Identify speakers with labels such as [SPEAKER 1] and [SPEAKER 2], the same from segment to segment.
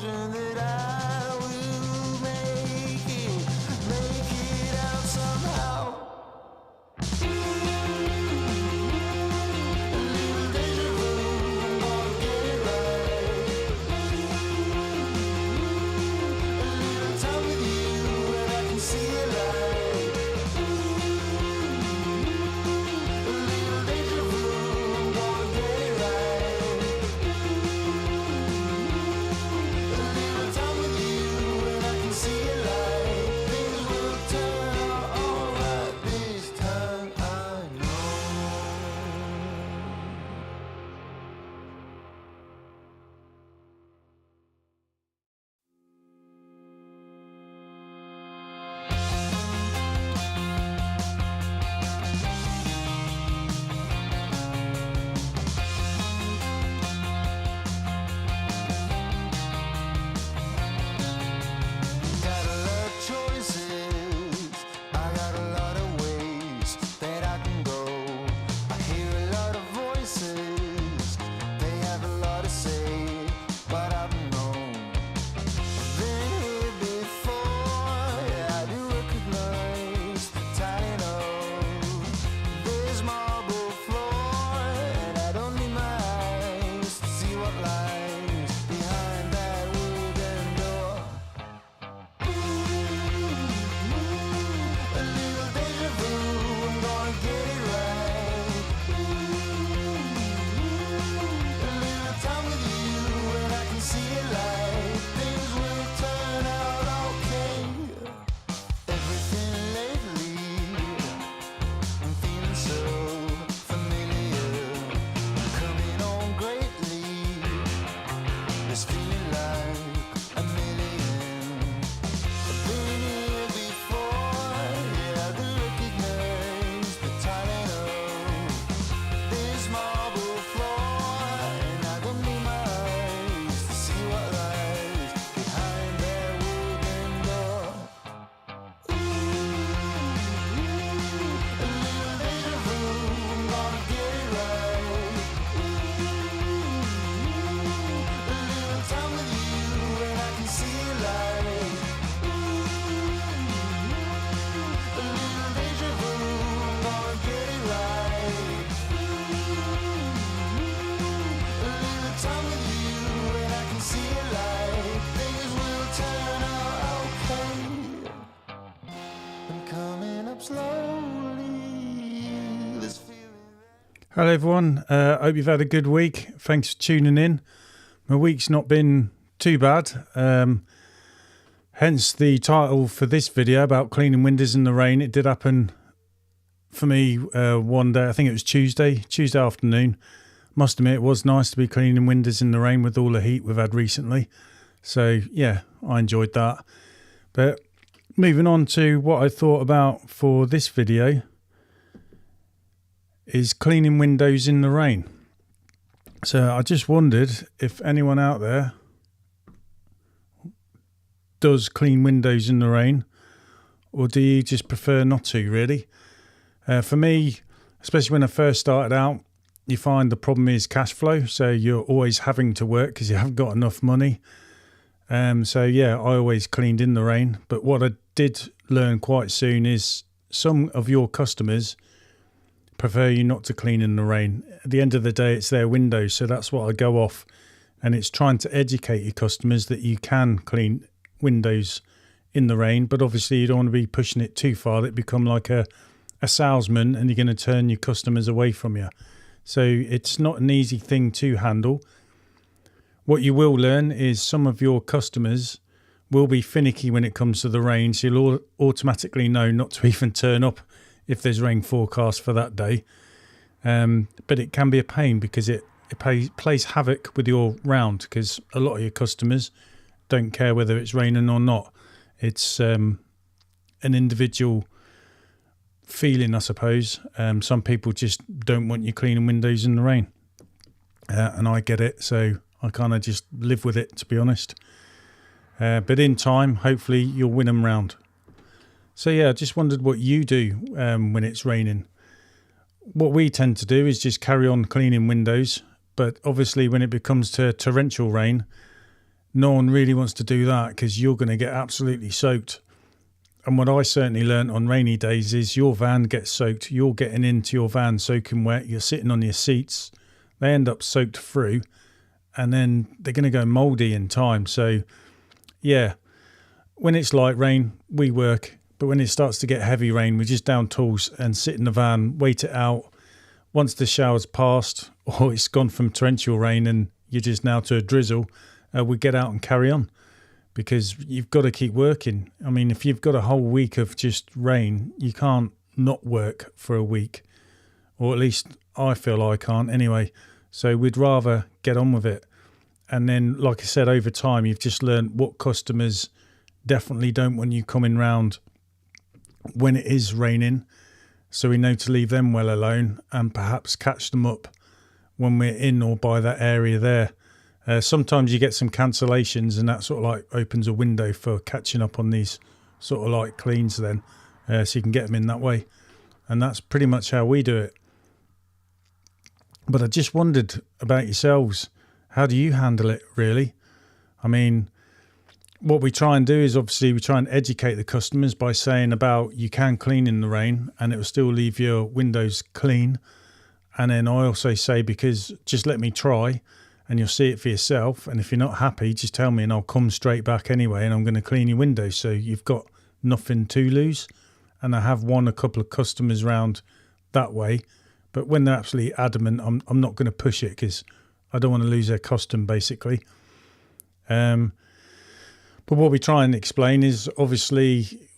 [SPEAKER 1] confident that I will make it out somehow. A little deja vu, gonna get it right. A little time with you and I can see it light. A little deja vu, gonna get it right. A little time with you and I can see it light. Things will turn out alright this time, I know. Got a lot of choices, I got a lot of ways that I can go. I hear a lot of voices, they have a lot to say, but I don't know. I've been here before, yeah, I do recognize the title of this marble floor, and I don't need my eyes to see what lies behind that wooden door. A little deja vu, I'm gonna get it right. A little time with you and I can see it light. Things will turn out okay. Everything lately, I'm feeling so familiar. Coming on greatly, this feeling like a million. I've been here before, yeah, I do recognize the title of this marble floor, and I don't need my eyes to see what lies behind that wooden door. A little deja vu, I'm gonna get it right. A little time with you and I can see it light. A little deja vu, I'm gonna get it right. A little time with you and I can see it light. Things will turn out okay. I'm coming up slowly. This feeling.
[SPEAKER 2] Hello everyone, hope you've had a good week. Thanks for tuning in. My week's not been too bad, hence the title for this video about cleaning windows in the rain. It did happen for me one day, I think it was Tuesday afternoon. Must admit it was nice to be cleaning windows in the rain with all the heat we've had recently. So yeah, I enjoyed that. But moving on to what I thought about for this video is cleaning windows in the rain. So I just wondered if anyone out there does clean windows in the rain, or do you just prefer not to, really? For me, especially when I first started out, you find the problem is cash flow. So you're always having to work because you haven't got enough money. So yeah, I always cleaned in the rain. But what I did learn quite soon is some of your customers prefer you not to clean in the rain. At the end of the day, it's their windows, so that's what I go off. And it's trying to educate your customers that you can clean windows in the rain, but obviously you don't want to be pushing it too far that it become like a salesman and you're going to turn your customers away from you. So it's not an easy thing to handle. What you will learn is some of your customers will be finicky when it comes to the rain, so you'll automatically know not to even turn up if there's rain forecast for that day. But it can be a pain because it plays havoc with your round, because a lot of your customers don't care whether it's raining or not. It's an individual feeling, I suppose. Some people just don't want you cleaning windows in the rain, and I get it, so I kind of just live with it, to be honest. But in time, hopefully you'll win them round. So yeah, I just wondered what you do when it's raining. What we tend to do is just carry on cleaning windows, but obviously when it becomes to torrential rain, no one really wants to do that because you're going to get absolutely soaked. And what I certainly learned on rainy days is your van gets soaked. You're getting into your van soaking wet. You're sitting on your seats. They end up soaked through, and then they're going to go mouldy in time. So, yeah, when it's light rain, we work. But when it starts to get heavy rain, we just down tools and sit in the van, wait it out. Once the shower's passed or it's gone from torrential rain and you're just now to a drizzle, we get out and carry on. Because you've got to keep working. I mean, if you've got a whole week of just rain, you can't not work for a week. Or at least I feel I can't anyway. So we'd rather get on with it. And then, like I said, over time, you've just learned what customers definitely don't want you coming round when it is raining. So we know to leave them well alone and perhaps catch them up when we're in or by that area there. Sometimes you get some cancellations and that sort of like opens a window for catching up on these sort of like cleans then. So you can get them in that way. And that's pretty much how we do it. But I just wondered about yourselves. How do you handle it really? I mean, what we try and do is obviously we try and educate the customers by saying about you can clean in the rain and it will still leave your windows clean. And then I also say, because just let me try. And you'll see it for yourself. And if you're not happy, just tell me and I'll come straight back anyway and I'm going to clean your windows. So you've got nothing to lose. And I have won a couple of customers round that way. But when they're absolutely adamant, I'm not going to push it because I don't want to lose their custom basically. But what we try and explain is obviously,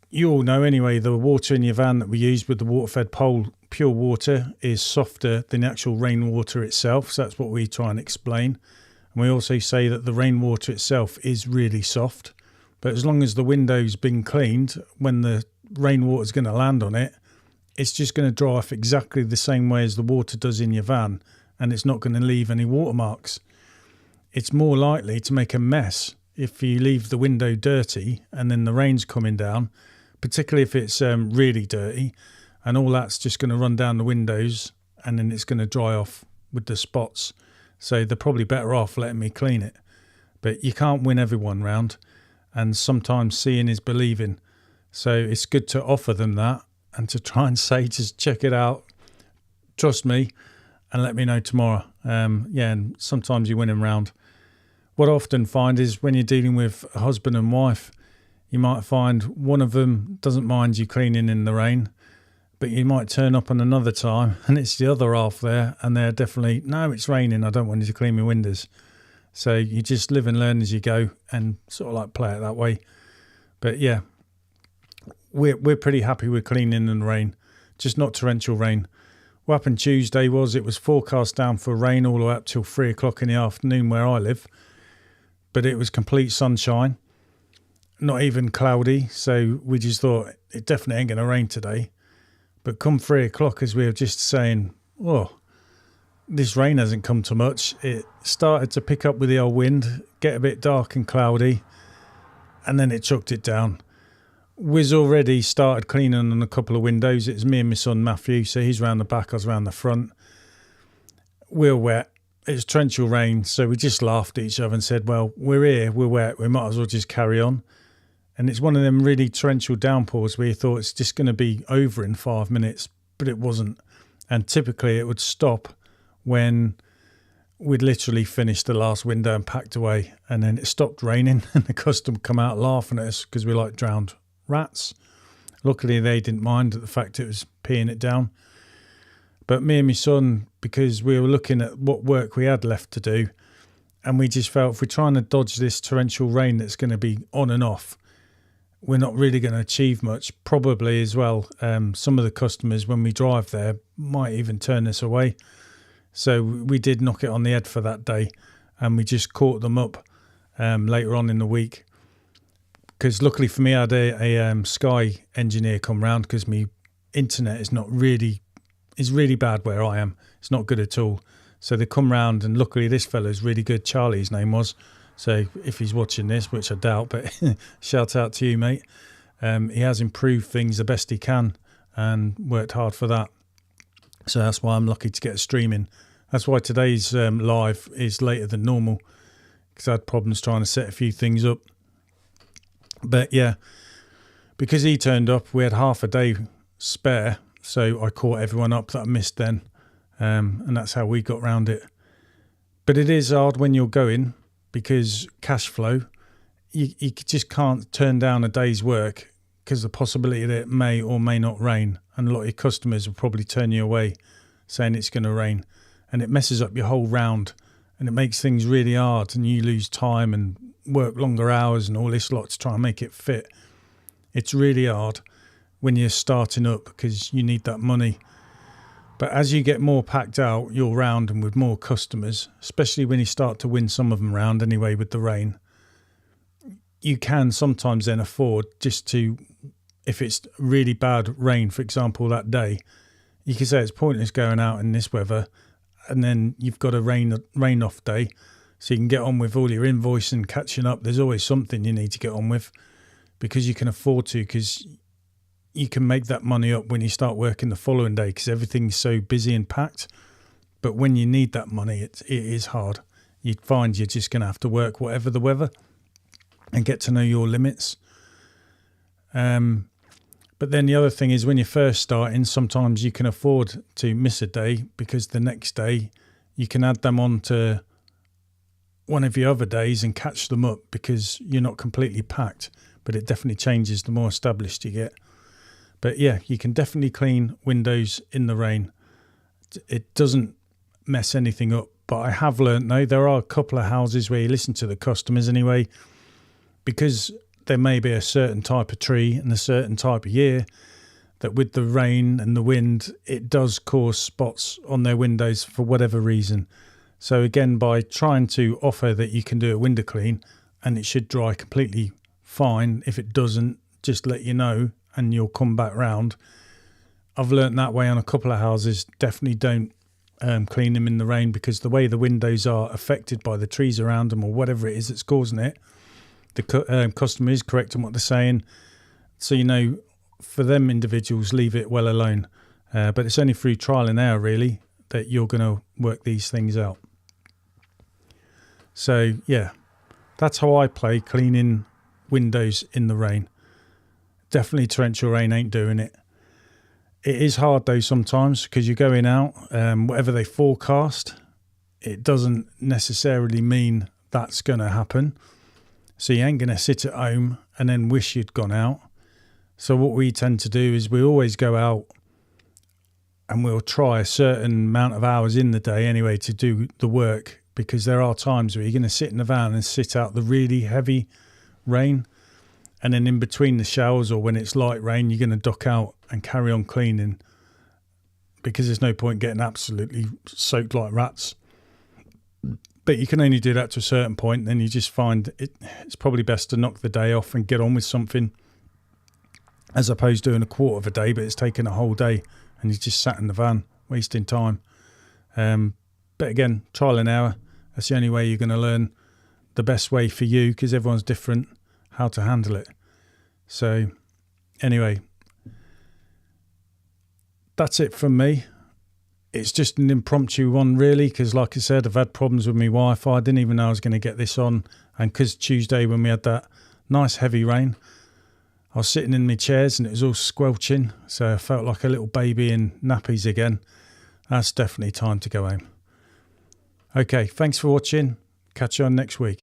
[SPEAKER 2] you all know anyway, the water in your van that we use with the water-fed pole, pure water, is softer than the actual rainwater itself. So that's what we try and explain. And we also say that the rainwater itself is really soft. But as long as the window's been cleaned, when the rainwater's going to land on it, it's just going to dry off exactly the same way as the water does in your van. And it's not going to leave any watermarks. It's more likely to make a mess if you leave the window dirty and then the rain's coming down, particularly if it's really dirty. And all that's just going to run down the windows and then it's going to dry off with the spots. So they're probably better off letting me clean it. But you can't win everyone round. And sometimes seeing is believing. So it's good to offer them that and to try and say, just check it out. Trust me and let me know tomorrow. And sometimes you win them round. What I often find is when you're dealing with a husband and wife, you might find one of them doesn't mind you cleaning in the rain. But you might turn up on another time and it's the other half there and they're definitely, no, it's raining, I don't want you to clean my windows. So you just live and learn as you go and sort of like play it that way. But yeah, we're pretty happy with cleaning in the rain, just not torrential rain. What happened Tuesday was it was forecast down for rain all the way up till 3 o'clock in the afternoon where I live. But it was complete sunshine, not even cloudy. So we just thought it definitely ain't going to rain today. But come 3 o'clock, as we were just saying, oh, this rain hasn't come too much. It started to pick up with the old wind, get a bit dark and cloudy, and then it chucked it down. Wiz already started cleaning on a couple of windows. It's me and my son Matthew, so he's round the back, I was round the front. We're wet. It's torrential rain, so we just laughed at each other and said, well, we're here, we're wet, we might as well just carry on. And it's one of them really torrential downpours where you thought it's just going to be over in 5 minutes, but it wasn't. And typically it would stop when we'd literally finished the last window and packed away. And then it stopped raining and the customer come out laughing at us because we're like drowned rats. Luckily they didn't mind the fact it was peeing it down. But me and my son, because we were looking at what work we had left to do, and we just felt if we're trying to dodge this torrential rain that's going to be on and off, we're not really going to achieve much. Probably as well, some of the customers when we drive there might even turn us away. So we did knock it on the head for that day, and we just caught them up later on in the week. Because luckily for me, I had a Sky engineer come round because my internet is really bad where I am. It's not good at all. So they come round, and luckily this fella's really good. Charlie, his name was. So if he's watching this, which I doubt, but shout out to you, mate. He has improved things the best he can and worked hard for that. So that's why I'm lucky to get a stream in. That's why today's live is later than normal, because I had problems trying to set a few things up. But yeah, because he turned up, we had half a day spare, so I caught everyone up that I missed then, and that's how we got round it. But it is hard when you're going, because cash flow, you just can't turn down a day's work because the possibility that it may or may not rain, and a lot of your customers will probably turn you away saying it's going to rain, and it messes up your whole round, and it makes things really hard, and you lose time and work longer hours and all this lot to try and make it fit. It's really hard when you're starting up because you need that money. But as you get more packed out, your round, and with more customers, especially when you start to win some of them round anyway with the rain, you can sometimes then afford just to, if it's really bad rain, for example, that day, you can say it's pointless going out in this weather, and then you've got a rain off day, so you can get on with all your invoicing, catching up. There's always something you need to get on with, because you can afford to, because you can make that money up when you start working the following day, because everything's so busy and packed. But when you need that money, it is hard. You'd find you're just going to have to work whatever the weather and get to know your limits. But then the other thing is, when you're first starting, sometimes you can afford to miss a day, because the next day you can add them on to one of your other days and catch them up, because you're not completely packed. But it definitely changes the more established you get. But yeah, you can definitely clean windows in the rain. It doesn't mess anything up. But I have learnt, though, there are a couple of houses where you listen to the customers anyway, because there may be a certain type of tree and a certain type of year that with the rain and the wind, it does cause spots on their windows for whatever reason. So again, by trying to offer that you can do a window clean and it should dry completely fine, if it doesn't, just let you know and you'll come back round. I've learnt that way on a couple of houses. Definitely don't clean them in the rain, because the way the windows are affected by the trees around them or whatever it is that's causing it, the customer is correct in what they're saying. So, you know, for them individuals, leave it well alone. But it's only through trial and error, really, that you're going to work these things out. So, yeah, that's how I play cleaning windows in the rain. Definitely torrential rain ain't doing it. It is hard, though, sometimes, because you're going out, whatever they forecast, it doesn't necessarily mean that's going to happen. So you ain't going to sit at home and then wish you'd gone out. So what we tend to do is we always go out and we'll try a certain amount of hours in the day anyway to do the work, because there are times where you're going to sit in the van and sit out the really heavy rain, and then in between the showers or when it's light rain, you're going to duck out and carry on cleaning, because there's no point getting absolutely soaked like rats. But you can only do that to a certain point. Then you just find it's probably best to knock the day off and get on with something, as opposed to doing a quarter of a day, but it's taken a whole day and you just sat in the van wasting time. But again, trial and error. That's the only way you're going to learn the best way for you, because everyone's different, how to handle it. So anyway, that's it from me. It's just an impromptu one, really, because like I said, I've had problems with my Wi-Fi. I didn't even know I was going to get this on. And because Tuesday, when we had that nice heavy rain, I was sitting in my chairs and it was all squelching. So I felt like a little baby in nappies again. That's definitely time to go home. Okay, thanks for watching. Catch you on next week.